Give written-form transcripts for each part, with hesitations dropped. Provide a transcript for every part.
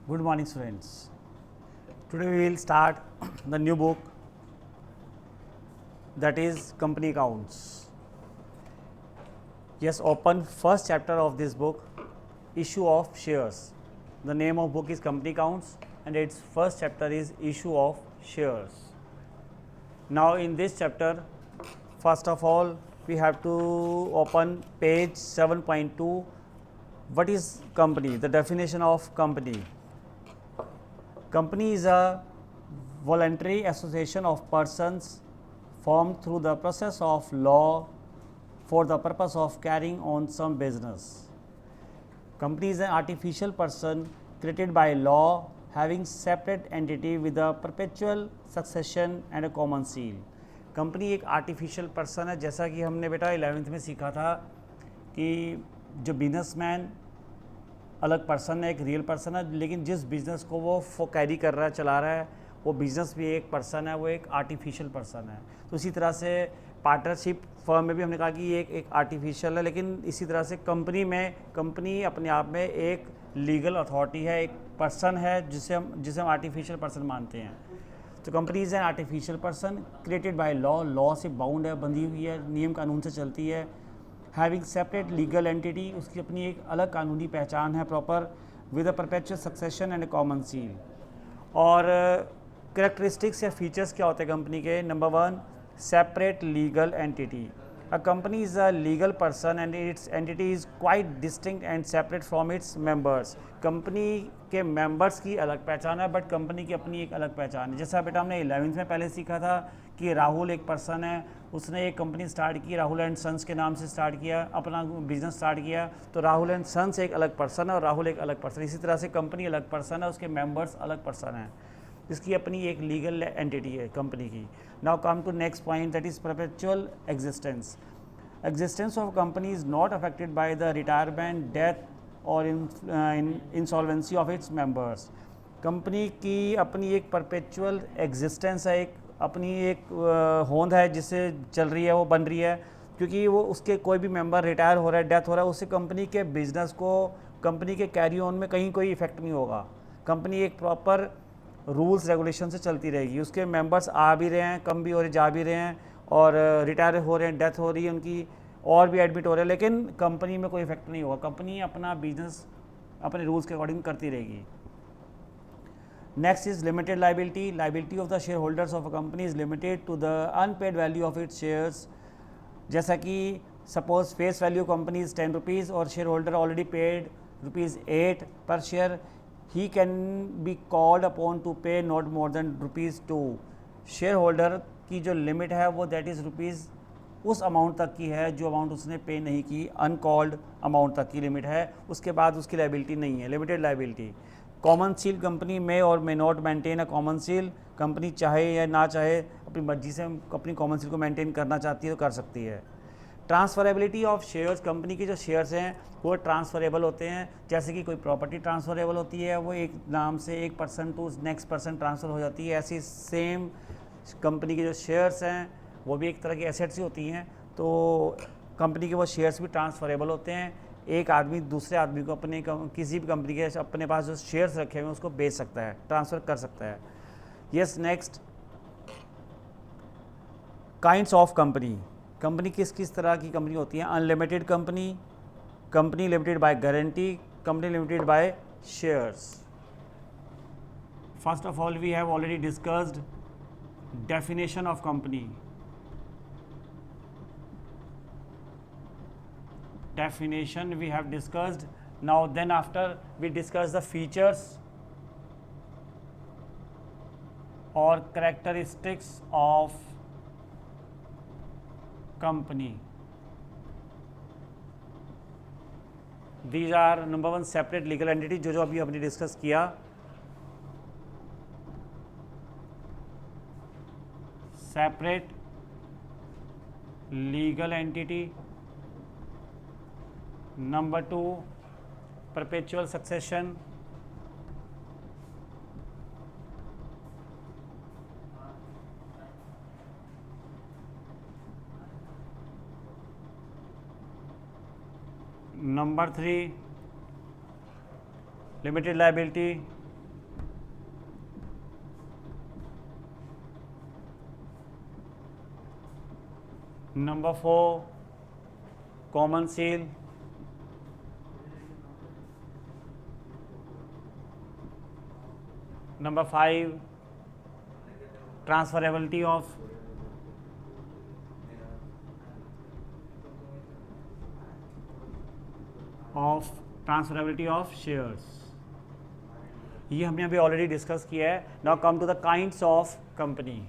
Good morning, students. Today we will start the new book, that is Company Accounts. Yes, open first chapter of this book, Issue of Shares. The name of book is Company Accounts and its first chapter is Issue of Shares. Now in this chapter, first of all, we have to open page 7.2. What is company? The definition of company. Company is a voluntary association of persons formed through the process of law for the purpose of carrying on some business. Company is an artificial person created by law having separate entity with a perpetual succession and a common seal. Company एक artificial person है, जैसा कि हमने बेटा 11th में सीखा था कि जो बिजनेसमैन अलग पर्सन है, एक रियल पर्सन है, लेकिन जिस बिज़नेस को वो कैरी कर रहा है, चला रहा है, वो बिज़नेस भी एक पर्सन है, वो एक आर्टिफिशियल पर्सन है. तो इसी तरह से पार्टनरशिप फर्म में भी हमने कहा कि ये एक आर्टिफिशियल है, लेकिन इसी तरह से कंपनी अपने आप में एक लीगल अथॉरिटी है, एक पर्सन है जिसे हम आर्टिफिशियल पर्सन मानते हैं. तो company is an artificial person created by law से बाउंड है, बंधी हुई है, नियम कानून से चलती है. हैविंग सेपरेट लीगल एंटिटी, उसकी अपनी एक अलग कानूनी पहचान है proper, with a perpetual succession and A common seal. और करेक्टरिस्टिक्स या फीचर्स क्या होते हैं कंपनी के? Number 1, separate legal entity. A company is a legal person and it's entity is quite distinct and separate from its members. Company के members की अलग पहचान है, बट कंपनी की अपनी एक अलग पहचान है. जैसा बेटा हमने 11th में पहले सीखा था कि राहुल एक पर्सन है, उसने एक कंपनी स्टार्ट की, राहुल एंड सन्स के नाम से स्टार्ट किया, अपना बिजनेस स्टार्ट किया. तो राहुल एंड सन्स एक अलग पर्सन है और राहुल एक अलग पर्सन. इसी तरह से कंपनी अलग पर्सन है, उसके मेंबर्स अलग पर्सन हैं, इसकी अपनी एक लीगल एंटिटी है कंपनी की. Now come to next point, that is perpetual existence. Existence of company is not affected by the retirement, death और insolvency of its members. Company की अपनी एक परपेचुअल एग्जिस्टेंस है, एक अपनी एक होंद है जिससे चल रही है, वो बन रही है, क्योंकि वो उसके कोई भी मेंबर रिटायर हो रहा है, डेथ हो रहा है, उससे कंपनी के बिजनेस को, कंपनी के कैरी ऑन में कहीं कोई इफेक्ट नहीं होगा. कंपनी एक प्रॉपर रूल्स रेगुलेशन से चलती रहेगी. उसके मेंबर्स आ भी रहे हैं, कम भी हो रहे, जा भी रहे हैं, और रिटायर हो रहे हैं, डेथ हो रही है उनकी, और भी एडमिट हो रहे हैं, लेकिन कंपनी में कोई इफेक्ट नहीं होगा. कंपनी अपना बिजनेस अपने रूल्स के अकॉर्डिंग करती रहेगी. Next is limited liability. Liability of the shareholders of a company is limited to the unpaid value of its shares. जैसा कि suppose face value company is 10 rupees और shareholder already paid ₹8 per share, he can be called upon to pay not more than ₹2. Shareholder की जो limit है वो that is rupees उस amount तक की है जो अमाउंट उसने पे नहीं की, अनकॉल्ड अमाउंट तक की लिमिट है, उसके बाद उसकी लाइबिलिटी नहीं है, limited liability. Common seal company में और may not maintain a common seal. Company चाहे या ना चाहे अपनी मर्जी से अपनी कॉमन सील को मेंटेन करना चाहती है तो कर सकती है. Transferability of shares. कंपनी के जो शेयर्स हैं वो ट्रांसफरेबल होते हैं, जैसे कि कोई प्रॉपर्टी ट्रांसफरेबल होती है, वो एक नाम से एक person to next person transfer हो जाती है. ऐसी सेम कंपनी के जो शेयर्स हैं वो भी एक तरह की एसेट्स ही होती हैं, तो कंपनी के वो शेयर्स भी ट्रांसफरेबल होते हैं. एक आदमी दूसरे आदमी को अपने किसी भी कंपनी के अपने पास जो शेयर्स रखे हुए हैं उसको बेच सकता है, ट्रांसफ़र कर सकता है. Yes, next, kinds of company. Company किस किस तरह की कंपनी होती है? Unlimited company, company limited by guarantee, company limited by shares. First of all we have already discussed definition of company. Definition we have discussed. Now then after we discuss the features or characteristics of company. These are number 1, separate legal entity, जो अभी हमने discuss किया. Separate legal entity. Number 2, perpetual succession. Number 3, limited liability. Number 4, common seal. Number 5, transferability of shares. ये हमने अभी already discuss किया है. Now come to the kinds of company.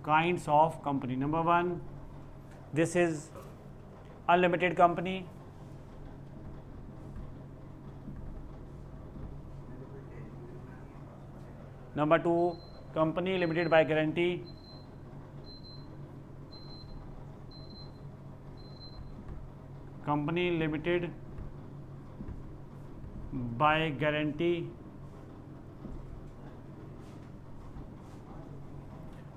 Kinds of company. Number 1, this is unlimited company. Number 2, company limited by guarantee. Company limited by guarantee.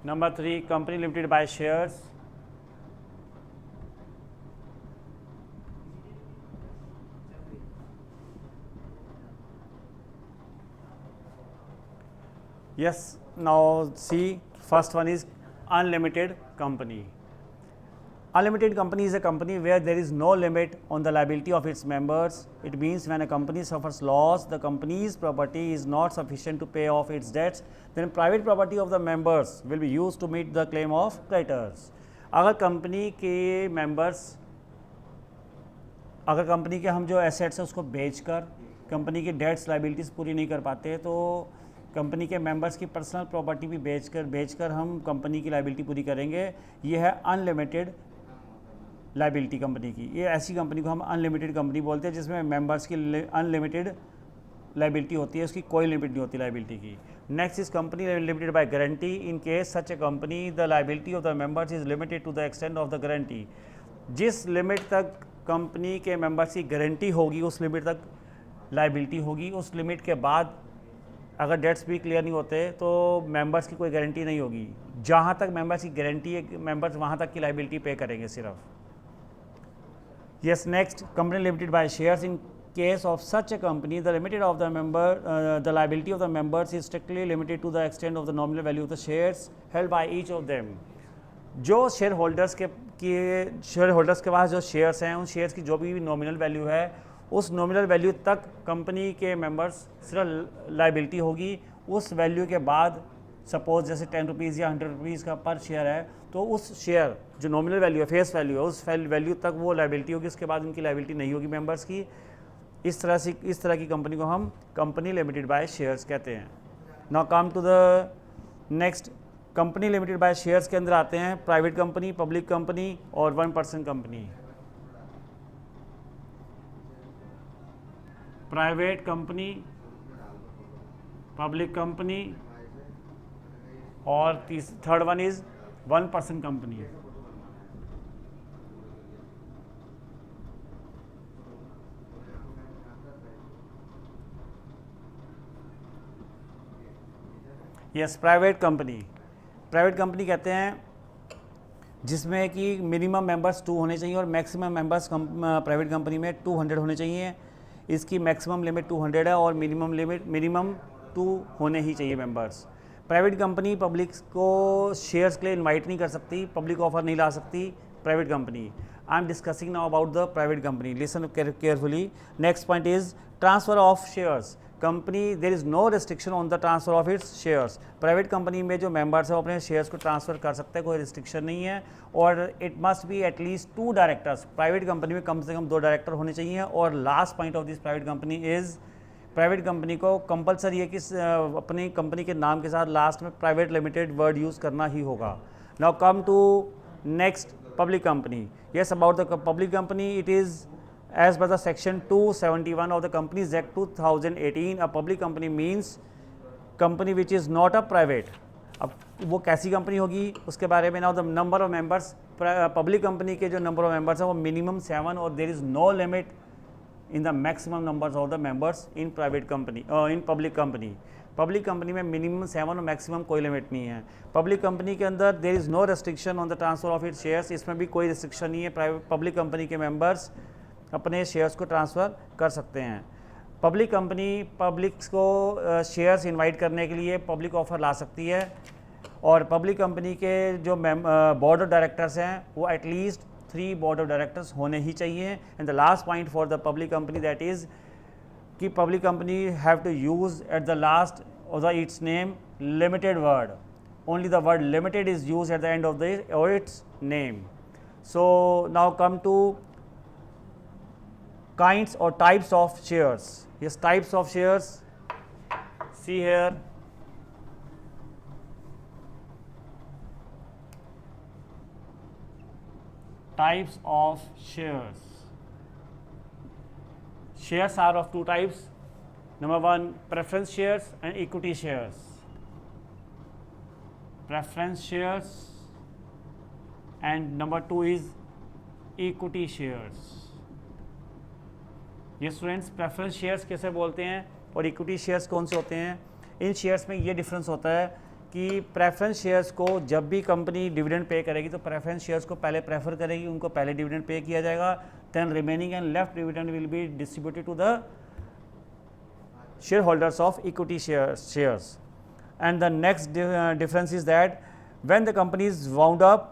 Number 3, company limited by shares. Yes, now see, first one is unlimited company. Unlimited company is a company where there is no limit on the liability of its members. It means when a company suffers loss, the company's property is not sufficient to pay off its debts, then private property of the members will be used to meet the claim of creditors. अगर company के हम जो assets हैं उसको बेचकर company की dates liabilities पूरी नहीं कर पाते, तो कंपनी के मेंबर्स की पर्सनल प्रॉपर्टी भी बेचकर हम कंपनी की लाइबिलिटी पूरी करेंगे. ये है अनलिमिटेड लाइबिलिटी कंपनी की. ये ऐसी कंपनी को हम अनलिमिटेड कंपनी बोलते हैं जिसमें मेंबर्स की अनलिमिटेड लाइबिलिटी होती है, उसकी कोई लिमिट नहीं होती लाइबिलिटी की. Next is company limited by guarantee. In case such a company the liability of the members is limited to the extent of the guarantee. जिस लिमिट तक कंपनी के मेंबर्स की गारंटी होगी उस लिमिट तक लाइबिलिटी होगी. उस लिमिट के बाद अगर डेट्स भी क्लियर नहीं होते तो मेंबर्स की कोई गारंटी नहीं होगी. जहाँ तक मेंबर्स की गारंटी है मेंबर्स वहाँ तक की लाइबिलिटी पे करेंगे सिर्फ. Yes, next, company limited by shares. In case of such a company, the liability of the members is strictly limited to the extent of the nominal value of the shares held by each of them. जो share holders के पास जो shares हैं उन shares की जो भी nominal value है उस नॉमिनल वैल्यू तक कंपनी के मेंबर्स सिर्फ लाइबिलिटी होगी. उस वैल्यू के बाद सपोज जैसे 10 रुपीज़ या 100 रुपीज़ का पर शेयर है तो उस शेयर जो नॉमिनल वैल्यू है, फेस वैल्यू है, उस वैल्यू तक वो लाइबिलिटी होगी. उसके बाद उनकी लाइबिलिटी नहीं होगी मेंबर्स की. इस तरह की कंपनी को हम कंपनी लिमिटेड बाय शेयर्स कहते हैं. Now come to the next. Company limited by shares के अंदर आते हैं प्राइवेट कंपनी, पब्लिक कंपनी और 1% company. Private company, public company और third one is 1% company. Yes, private company कहते हैं जिसमें कि मिनिमम मेंबर्स 2 होने चाहिए और मैक्सिमम मेंबर्स प्राइवेट कंपनी में 200 होने चाहिए. इसकी मैक्सिमम लिमिट 200 है और मिनिमम 2 होने ही चाहिए मेंबर्स. प्राइवेट कंपनी पब्लिक को शेयर्स के लिए इनवाइट नहीं कर सकती, पब्लिक ऑफर नहीं ला सकती. Private company, I am discussing now about the private company. Listen carefully. Next point is transfer of shares. Company there is no restriction on the transfer of its shares. Private company में जो members हैं वो अपने shares को transfer कर सकते हैं, कोई रिस्ट्रिक्शन नहीं है. और it must be at least 2 directors. Private company में कम से कम 2 डायरेक्टर होने चाहिए. और last point of this private company is, private company को कंपलसरी है कि अपनी कंपनी के नाम के साथ लास्ट में प्राइवेट लिमिटेड वर्ड यूज़ करना ही होगा. Now come to next, public company. Yes, about the public company, it is as per the section 271 of the Companies Act 2018, a public company means company which is not a private. अब वो कैसी company होगी उसके बारे में. Now the number of members, public company के जो number of members हैं वो मिनिमम 7 और there is no limit in the maximum numbers of the members in private company in public company. Public company में मिनिमम 7 और maximum कोई limit नहीं है. पब्लिक कंपनी के अंदर there is no restriction on the transfer of its shares. इसमें भी कोई रिस्ट्रिक्शन नहीं है. प्राइवेट पब्लिक कंपनी के मेंबर्स अपने शेयर्स को ट्रांसफ़र कर सकते हैं. पब्लिक कंपनी पब्लिक को शेयर्स इनवाइट करने के लिए पब्लिक ऑफर ला सकती है, और पब्लिक कंपनी के जो बोर्ड ऑफ डायरेक्टर्स हैं वो एटलीस्ट 3 बोर्ड ऑफ डायरेक्टर्स होने ही चाहिए। And the last point for the public company that is कि public company have to use at the last of the its name limited word, only the word limited is used at the end of its name. So now come to kinds or types of shares. Yes, types of shares, see here, types of shares. Shares are of 2 types. Number 1, preference shares and equity shares. Preference shares, and number 2 is equity shares. ये students preference shares कैसे बोलते हैं और equity shares कौन से होते हैं? इन shares में ये डिफरेंस होता है कि प्रेफरेंस शेयर्स को जब भी कंपनी डिविडेंड पे करेगी तो प्रेफरेंस शेयर्स को पहले प्रेफर करेगी, उनको पहले डिविडेंड पे किया जाएगा, then remaining and left dividend will be distributed to the share holders of equity shares. And the next difference is that when the company is wound up,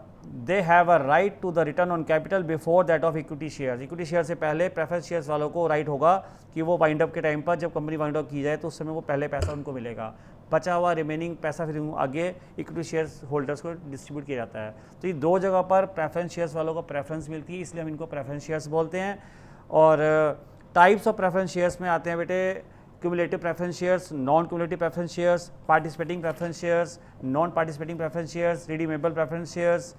they have a right to the return on capital before that of equity shares. Equity share से पहले preference shares वालों को right होगा कि वो wind up के time पर जब कंपनी वाइंड अप की जाए तो उस समय वो पहले पैसा उनको मिलेगा, बचा हुआ रिमेनिंग पैसा फिर आगे इक्विटी शेयर्स होल्डर्स को डिस्ट्रीब्यूट किया जाता है. तो ये 2 जगह पर प्रेफरेंस शेयर्स वालों को प्रेफरेंस मिलती है, इसलिए हम इनको प्रेफरेंस शेयर्स बोलते हैं. और टाइप्स ऑफ प्रेफरेंस शेयर्स में आते हैं बेटे cumulative preference shares, non-cumulative preference shares, participating preference shares, non-participating preference shares, redeemable preference shares,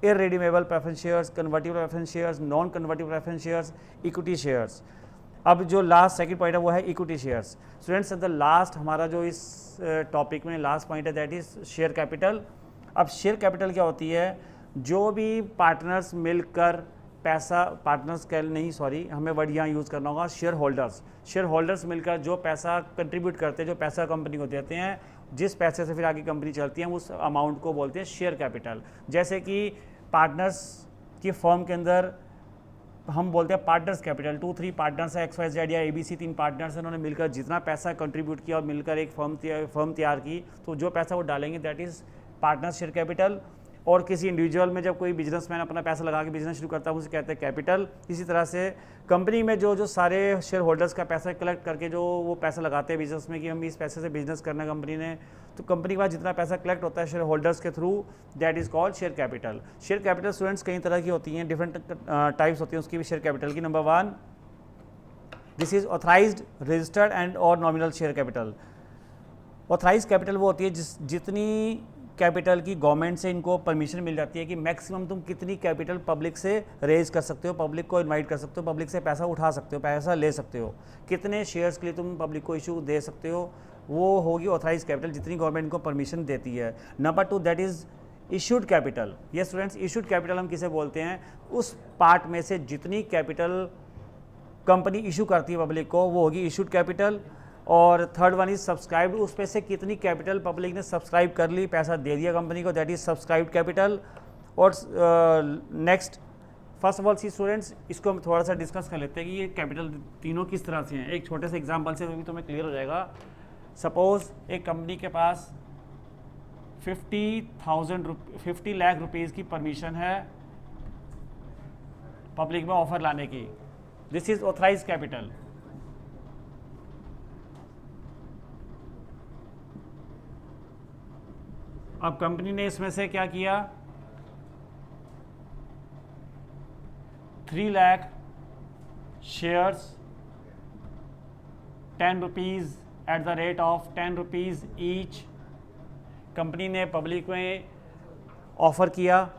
irredeemable preference shares, convertible preference shares, non-convertible preference shares, equity shares. अब जो last second point है वो है equity shares. Students the last हमारा जो इस topic में last point है दैट इज शेयर कैपिटल. अब शेयर कैपिटल क्या होती है? जो भी पार्टनर्स मिलकर पैसा, पार्टनर्स का नहीं सॉरी हमें वर्ड यहाँ यूज़ करना होगा, शेयर होल्डर्स मिलकर जो पैसा कंट्रीब्यूट करते हैं, जो पैसा कंपनी को देते हैं, जिस पैसे से फिर आगे कंपनी चलती है उस अमाउंट को बोलते हैं शेयर कैपिटल. जैसे कि पार्टनर्स की फर्म के अंदर हम बोलते हैं पार्टनर्स कैपिटल. 2-3 पार्टनर्स है, XYZ या ABC 3 पार्टनर्स हैं, उन्होंने मिलकर जितना पैसा कंट्रीब्यूट किया और मिलकर एक फर्म तैयार की, तो जो पैसा वो डालेंगे that is partners share capital. और किसी इंडिविजुअल में जब कोई बिजनेसमैन अपना पैसा लगा के बिजनेस शुरू करता है उसे कहते हैं कैपिटल. इसी तरह से कंपनी में जो सारे शेयर होल्डर्स का पैसा कलेक्ट करके जो वो पैसा लगाते हैं बिजनेस में कि हम इस पैसे से बिजनेस करना है कंपनी ने, तो कंपनी के पास जितना पैसा कलेक्ट होता है शेयर होल्डर्स के through that is called share capital. Share capital students कई तरह की होती हैं, डिफरेंट टाइप्स होती हैं उसकी भी शेयर कैपिटल की. Number 1, this is authorised, registered and और nominal share capital. Authorise capital वो होती है जितनी कैपिटल की गवर्नमेंट से इनको परमिशन मिल जाती है कि मैक्सिमम तुम कितनी कैपिटल पब्लिक से रेज कर सकते हो, पब्लिक को इनवाइट कर सकते हो, पब्लिक से पैसा उठा सकते हो, पैसा ले सकते हो, कितने शेयर्स के लिए तुम पब्लिक को इशू दे सकते हो, वो होगी ऑथराइज कैपिटल जितनी गवर्नमेंट को परमिशन देती है. Number 2 that is issued capital. ये स्टूडेंट्स इशूड कैपिटल हम किसे बोलते हैं? उस पार्ट में से जितनी कैपिटल कंपनी इशू करती है पब्लिक को वो होगी इशूड कैपिटल. और थर्ड वन इज सब्सक्राइब्ड, उस पे से कितनी कैपिटल पब्लिक ने सब्सक्राइब कर ली, पैसा दे दिया कंपनी को, दैट इज सब्सक्राइब्ड कैपिटल. और next first of all see students, इसको हम थोड़ा सा डिस्कस कर लेते हैं कि ये कैपिटल तीनों किस तरह से हैं. एक छोटे से एग्जांपल से भी तुम्हें क्लियर हो जाएगा. सपोज एक कंपनी के पास 50 लाख रुपीज़ की परमिशन है पब्लिक में ऑफर लाने की. This is authorise capital. अब कंपनी ने इसमें से क्या किया, 3 lakh shares 10 rupees at the rate of 10 rupees each company ने पब्लिक में ऑफर किया.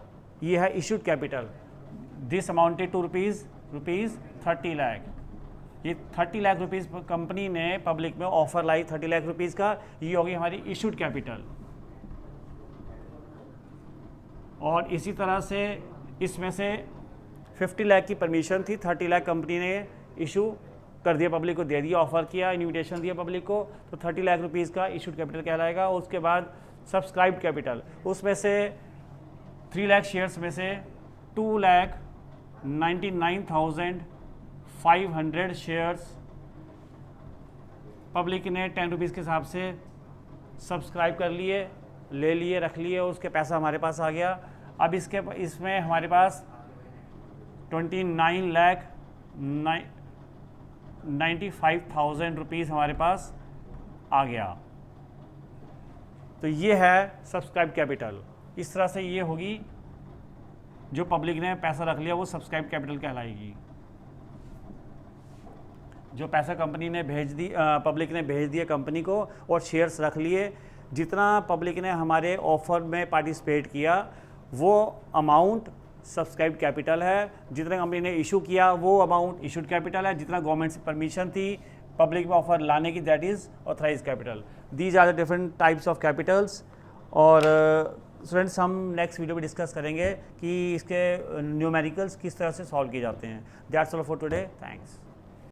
ये है issued capital. This amounted to rupees 30 lakh. ये 30 लाख रुपीज़ कंपनी ने पब्लिक में ऑफर लाई 30 लाख रुपीज़ का, ये होगी हमारी इशूड कैपिटल. और इसी तरह से इसमें से 50 लाख की परमिशन थी, 30 लाख कंपनी ने इशू कर दिया, पब्लिक को दे दिया, ऑफर किया, इन्विटेशन दिया पब्लिक को, तो 30 लाख रुपीज़ का इशूड कैपिटल कहलाएगा. उसके बाद सब्सक्राइब्ड कैपिटल, उसमें से 3 लाख शेयर्स में से 2,99,500 शेयर्स पब्लिक ने 10 रुपीज़ के हिसाब से सब्सक्राइब कर लिए, ले लिए, रख लिए, उसके पैसा हमारे पास आ गया। अब इसमें हमारे पास 29,95,000 रुपीज़ हमारे पास आ गया। तो ये है सब्सक्राइब कैपिटल। इस तरह से ये होगी, जो पब्लिक ने पैसा रख लिया वो सब्सक्राइब कैपिटल कहलाएगी। जो पैसा कंपनी ने पब्लिक ने भेज दिया कंपनी को और शेयर्स रख लिए, जितना पब्लिक ने हमारे ऑफर में पार्टिसिपेट किया वो अमाउंट सब्सक्राइब कैपिटल है। जितना कंपनी ने इशू किया वो अमाउंट इशूड कैपिटल है। जितना गवर्नमेंट से परमिशन थी पब्लिक में ऑफर लाने की, that is authorise capital. These are the different types of capitals. और स्टूडेंट्स, हम नेक्स्ट वीडियो में डिस्कस करेंगे कि इसके न्यूमेरिकल्स किस तरह से सॉल्व किए जाते हैं। That's all for today, thanks.